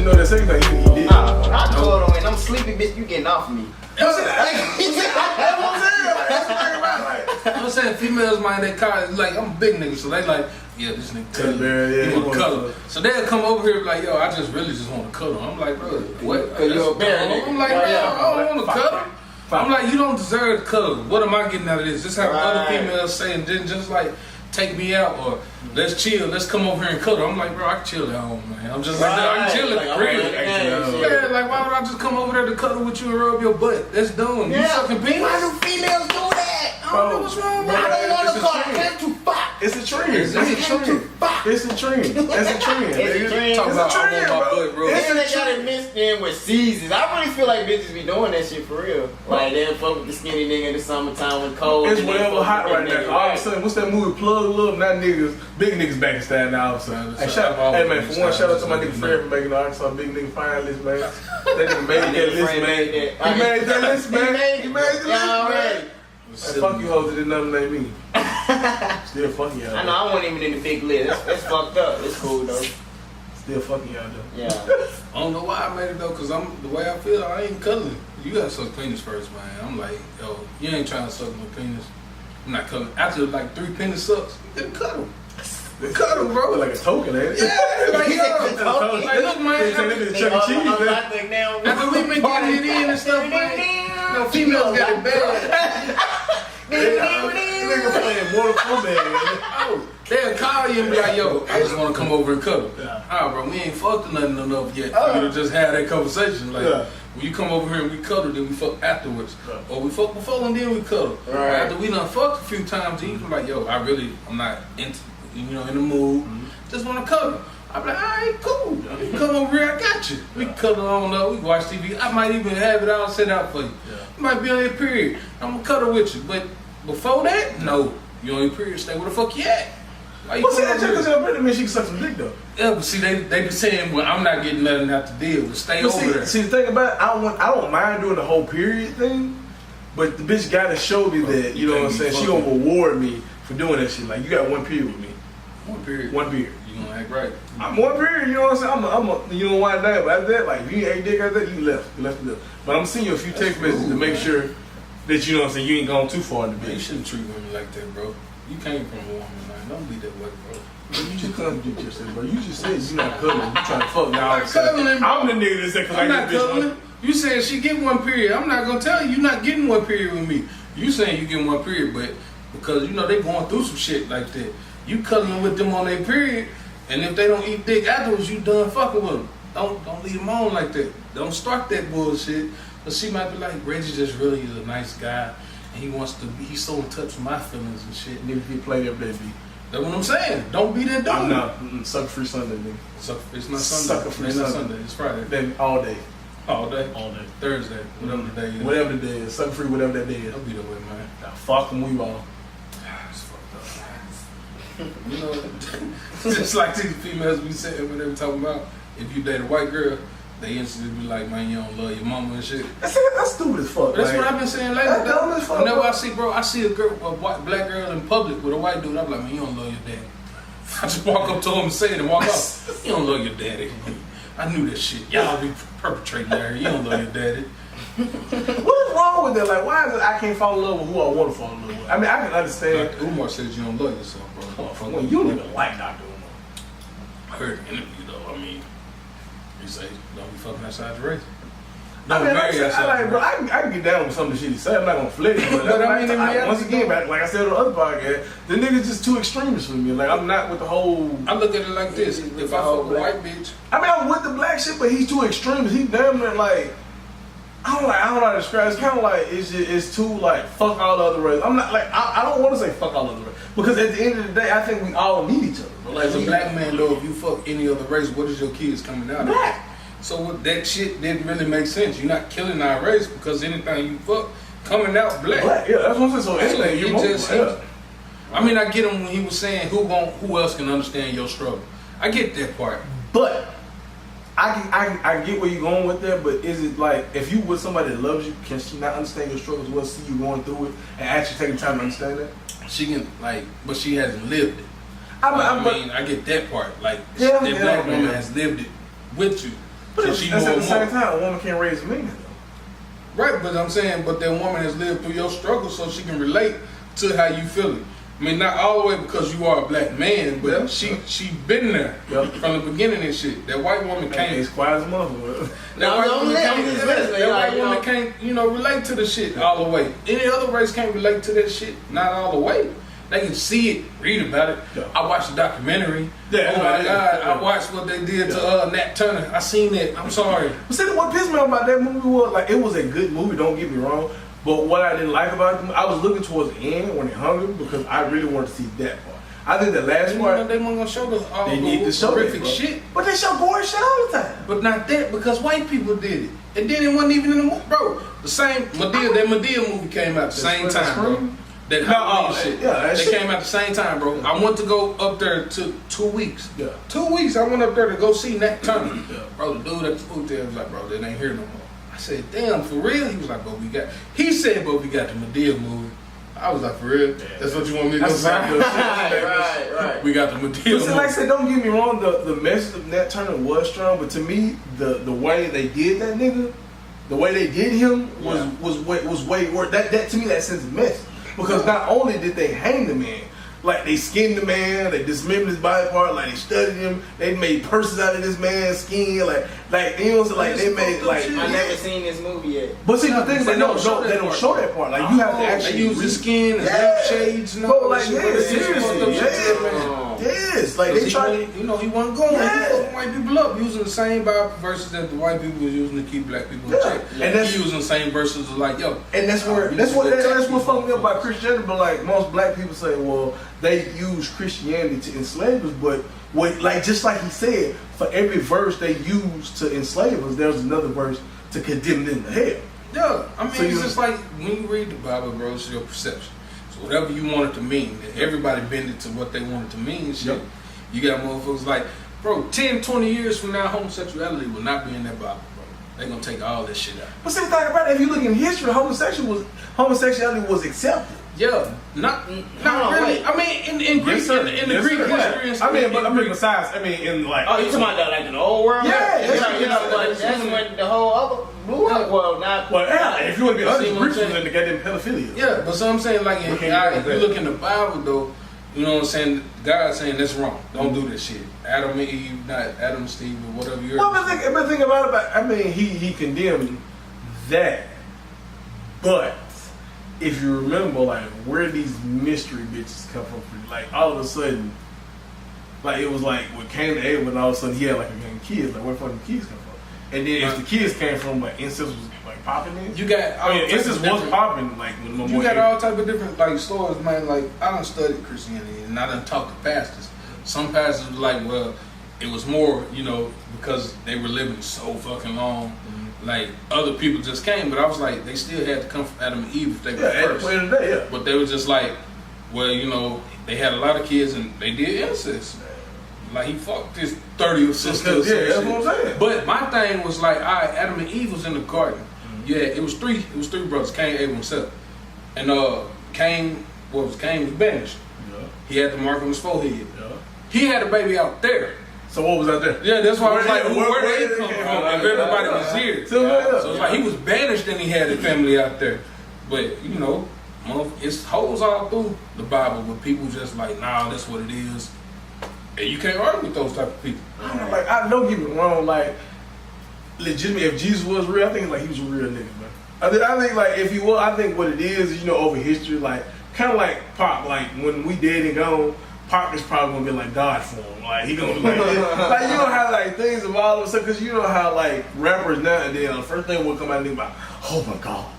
know that second thing he did. I cuddle and I'm sleepy, bitch. You getting off of me? That's what I'm saying. I'm saying females mind that car like I'm a big nigga, so they like, yeah, this nigga cuddle. He want to cuddle. So they'll come over here like, yo, I just want to cuddle. I'm like, bro, what? Cause you're a bear nigga. I'm like, man, I don't want to cuddle. I'm like, you don't deserve to cuddle. What am I getting out of this? This how other females say, and then just like take me out or let's chill, let's come over here and cuddle. I'm like, bro, I can chill at home, man. I'm just like, I can chill at real. Yeah, like why would I just come over there to cuddle with you and rub your butt? That's dumb. You sucking penis? Why do females do that? I don't know what's wrong with I don't want to call it to fuck. It's a trend. It's a trend. It's a trend. It's a trend. Talk about I want my butt, bro. This they got it mixed in with seasons. I really feel like bitches be doing that shit for real. Like they'll fuck with the skinny nigga in the summertime when cold. It's whatever hot right now. All of a sudden, what's that movie? Plug Love. Not niggas, big niggas back in style now. All of a sudden. Hey man, for one, shout out to my nigga Fred from making the Arkansas big nigga fine list, man. That nigga made that list, man. He made that list, man. He made the list, man. Hey, fuck you hoes that didn't nominate me. Still fucking y'all. I know I wasn't even in the big list. That's fucked up. It's cool though. Still fucking y'all though. Yeah. I don't know why I made it though, cause I'm the way I feel. I ain't cuddling. You gotta suck penis first, man. I'm like, yo, you ain't trying to suck no penis. I'm not cuddling. After like 3 penis sucks, then cuddle. Cuddle, bro. Like a token, ain't it? Yeah, like, yo. Like, look, man. After we been getting it in and stuff, man. No, females got it bad. Nigga playing Mortal Kombat. Oh, they'll call you and be like, yo, I just want to come over and cuddle. Alright, bro, we ain't fucked nothing enough yet. You know, just have that conversation. Like, when you come over here and we cuddle, then we fuck afterwards. Or we fuck before and then we cuddle. Right. After we done fucked a few times, then you be like, yo, I'm not into, in the mood. Just want to cuddle. I be like, alright, cool. You can come over here, I got you. We can cuddle on up, we can watch TV. I might even have it all set out for you. You might be on your period. I'm gonna cuddle with you. But before that, no. You on your period, stay where the fuck you at. Why you well, see, that chick was in her period, mean she can suck some dick though. Yeah, but see, they be saying, well, I'm not getting nothing out to deal with. Stay over there. See, the thing about it, I don't mind doing the whole period thing, but the bitch gotta show me that, you know what I'm saying, she gonna reward me for doing that shit. Like, you got 1 period with me. 1 period? 1 period. You gonna act right. I'm 1 period, you know what I'm saying? I'm a you know why that, but after that, like, if you ain't dick after that, you left. But I'm sending you a few text messages to make sure that, you know what I'm saying, you ain't gone too far in the bitch. You shouldn't treat women like that, bro. You came from a woman, man. Don't be that way, bro. You just contradict yourself, bro. You just said you're not cuddling. You trying to fuck now. I'm not cuddling, bro. I'm the nigga that said, because I not get this cuddling. one. You saying she get 1 period. I'm not gonna tell you you're not getting 1 period with me. You saying you getting 1 period, but because you know they going through some shit like that. You cuddling with them on their period, and if they don't eat dick afterwards, you done fucking with them. Don't leave them on like that. Don't start that bullshit. But she might be like, Reggie just really is a nice guy, and he's so in touch with my feelings and shit. Nigga, if you play every day, That's what I'm saying. Don't be that dude. I'm not. Sucker free Sunday, nigga. It's not Sunday. Sucker free Sunday. It's Friday. Then all day. All day? All day. Thursday. Whatever the day is. Whatever the day is. Sucker free, whatever that day is. Don't be that way, man. Nah, fuck them, we all. It's fucked up. You know, just like these females be saying when they were talking about if you date a white girl, they instantly be like, man, you don't love your mama and shit. That's stupid as fuck. But that's what I've been saying lately. That's dumb as fuck. Whenever I see a black girl in public with a white dude, I'm like, man, you don't love your daddy. I just walk up to him and say it and walk off. You don't love your daddy. I knew that shit. Y'all be perpetrating there. You don't love your daddy. What is wrong with that? Like, why is it I can't fall in love with who I want to fall in love with? I mean, I can understand. Like Umar says you don't love yourself, bro. Well, you don't even like Dr. Umar. I heard an interview though. I mean, he say don't be fucking outside the race. I mean, I can get down with some of the shit he said. I'm not gonna flex, but I mean, once again, like I said on the other podcast, the nigga's just too extremist for me. Like, I'm not with the whole. I look at it like this: if I fuck a white bitch, I mean, I'm with the black shit, but he's too extremist. He damn near like. I don't know how to describe it. It's kind of like it's too like fuck all the other races. I'm not like I don't want to say fuck all the other races because at the end of the day, I think we all need each other. Bro. Like, as a black man, though, if you fuck any other race, what is your kids coming out of? Black. So what, that shit didn't really make sense. You're not killing our race because anything you fuck coming out black. Black, yeah, that's what I'm saying. So anything you just, I mean, I get him when he was saying who else can understand your struggle. I get that part, but. I get where you're going with that, but is it like if you with somebody that loves you, can she not understand your struggles well, see you going through it, and actually taking time to understand that? She can but she hasn't lived it. I mean, I get that part. Like, that black woman has lived it with you, But So that's she at more the same and more. time, a woman can't raise a man though. Right, but I'm saying, but that woman has lived through your struggle, so she can relate to how you feel it. I mean, not all the way because you are a black man, but she been there from the beginning and shit. That white woman can't. It's quiet as a motherfucker. That white woman can't, relate to the shit all the way. Any other race can't relate to that shit, not all the way. They can see it, read about it. Yeah. I watched the documentary. Yeah, oh my God, I watched what they did to Nat Turner. I seen it. I'm sorry. But see, what pissed me off about that movie was, like, it was a good movie, don't get me wrong. But what I didn't like about it, I was looking towards the end when they hung him because I really wanted to see that part. I think the last part, they weren't gonna show all they need to show horrific that, shit. But they show gory shit all the time. But not that, because white people did it. And then it wasn't even in the movie, bro. The same that Madea movie came out at the same time, bro. That Halloween shit. Yeah, they came out at the same time, bro. I went to go up there to 2 weeks. Yeah. 2 weeks. I went up there to go see Nat Turner. Yeah. Bro, the dude at the food there was like, bro, they ain't here no more. I said, damn, for real? He was like, but we got the Madea movie. I was like, for real? Yeah. That's what you want me to go see? Right. We got the Madea movie. Like I said, don't get me wrong, the message of Nat Turner was strong, but to me, the way they did that nigga, the way they did him was way worse. That to me, that sends a message. Because not only did they hang the man, like they skinned the man, they dismembered his body part, like they studied him, they made purses out of this man's skin, like you know, so like they made like. I never seen this movie yet. But see, the thing is, they don't show that part. Like you have to actually they use the skin and lampshades and all that. Like seriously, yes, like they tried. He wasn't going. He fucking white people up using the same Bible verses that the white people was using to keep black people in check. And that's using the same verses like yo. And that's what fucked me up about Christianity. But like most black people say, well, they use Christianity to enslave us, but just like he said, for every verse they use to enslave us, there's another verse to condemn them to hell. Yeah, I mean, so it's just like when you read the Bible, bro, it's your perception. So whatever you want it to mean, everybody bend it to what they want it to mean. Shit, yep. You got motherfuckers like, bro, 10, 20 years from now, homosexuality will not be in that Bible, bro. They're gonna take all this shit out. But see, the thing about it, if you look in history, homosexuality was accepted. Yeah, not really. I mean, in Greek, in the Greek history. I mean, besides, in like. Oh, you talking about that like in the old world? Yeah, but that's when the whole other blew up. Well, not. Well, yeah, if you want to be honest, Greeks was in the goddamn pedophilia. Yeah, but so I'm saying, like, if you look in the Bible, though, you know what I'm saying? God's saying that's wrong. Don't do this shit. Adam and Eve, not Adam and Steve, or whatever you're. Well, but think about it. I mean, he condemned that, but. If you remember, like, where these mystery bitches come from, like, all of a sudden, like, it was like, with Cain and Abel, and all of a sudden he had, like, a gang of kids, like, where fucking kids come from? And then if the kids came from, like, incest was, like, popping in. You got, incest was popping, like, when my you got all type of different, like, stories, man. Like, I done studied Christianity, and I done talked to pastors. Some pastors were like, well, it was more, because they were living so fucking long. Mm-hmm. Like, other people just came, but I was like, they still had to come from Adam and Eve if they were first. At the end of the day, But they were just like, well, they had a lot of kids and they did incest. Like, he fucked his 30th sister or some shit. That's what I'm saying. But my thing was like, Adam and Eve was in the garden. Mm-hmm. Yeah, it was three brothers, Cain, Abel, and Seth. And Cain was banished. Yeah. He had the mark on his forehead. Yeah. He had a baby out there. So what was out there? Yeah, that's why I was like, where they come from? If everybody was here. So it's like he was banished and he had a family out there. But, it's holes all through the Bible, but people just like, nah, that's what it is. And you can't argue with those type of people. I don't get me wrong, like, legitimately, if Jesus was real, I think like he was a real nigga, man. I think like if he was, I think what it is, over history, like, kind of like Pac, like when we dead and gone, Pac is probably gonna be like God for him. Like he gonna like, like you know how like things of all of a sudden, because you know how like rappers now and then the first thing will come out and think about, oh my God,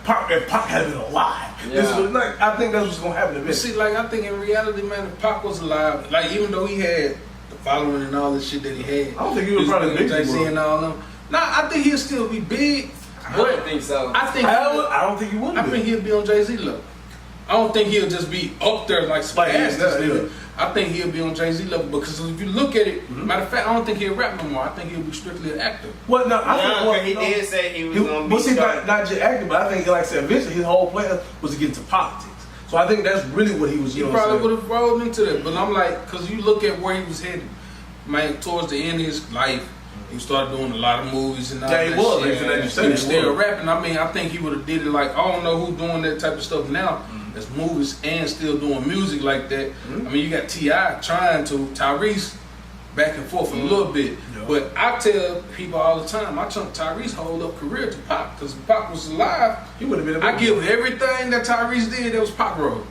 Pac, if Pac had been alive, this was like I think that's what's gonna happen to me. See, like I think in reality, man, if Pac was alive, like even though he had the following and all this shit that he had, I don't think he was probably big Jay-Z and all them. Nah, I think he'll still be big. I don't think so. I don't think he would. I think he'll be on Jay-Z level. I don't think he'll just be up there like Spaz. I think he'll be on Jay-Z level because if you look at it, matter of fact, I don't think he'll rap no more. I think he'll be strictly an actor. Well, no, I think he did say he was going to be. But not just acting, but I think, like I said, eventually his whole plan was to get into politics. So I think that's really what he was. He probably would have rolled into that, but I'm like, because you look at where he was headed, man, towards the end of his life, He started doing a lot of movies and all Yeah, he that was. shit. He was still rapping. I mean, I think he would have did it like, I don't know who doing that type of stuff now. That's movies and still doing music like that. I mean, you got T.I. trying to, Tyrese back and forth a little bit. Yeah. But I tell people all the time, I chunk Tyrese hold up career to Pac. Because if Pac was alive, He would have been. I give everything that Tyrese did that was Pac road.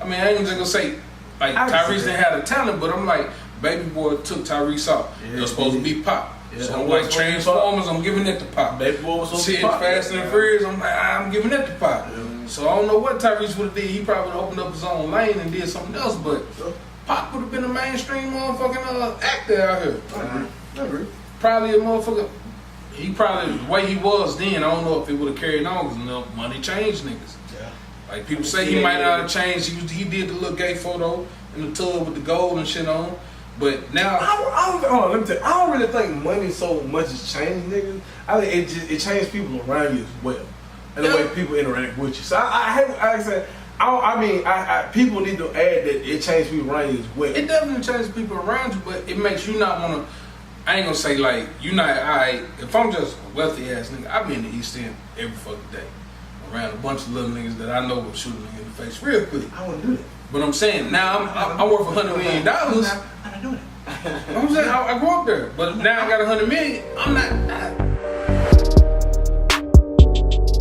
I mean, I ain't just gonna say, like, Tyrese didn't have the talent, but I'm like, Baby Boy took Tyrese out. Yeah, it was supposed to be Pac. Yeah, So I'm like, Transformers, I'm giving it to Pac. Baby Boy was supposed to Shit, be Pac. Fast and Furious, I'm like, I'm giving it to Pac. So I don't know what Tyrese would have did. He probably would have opened up his own lane and did something else, but Pac would have been a mainstream motherfucking actor out here. I agree. Probably a motherfucker. He probably, the way he was then, I don't know if it would have carried on because money changed niggas. Yeah. Like people say he might not have changed. He did the little gay photo in the tub with the gold and shit on. But now, let me tell you, I don't really think money so much has changed niggas. I think it changed people around you as well, and the way people interact with you. So I said, people need to add that it changed people around you as well. it definitely changes people around you, but it makes you not want to. I ain't gonna say like you not. If I'm just a wealthy ass nigga, I be in the East End every fucking day, around a bunch of little niggas that I know will shoot a nigga in the face real quick. I wouldn't do that. But I'm saying now I'm worth $100 million. I'm not doing it. I'm saying I grew up there, but now I got $100 million. I'm not.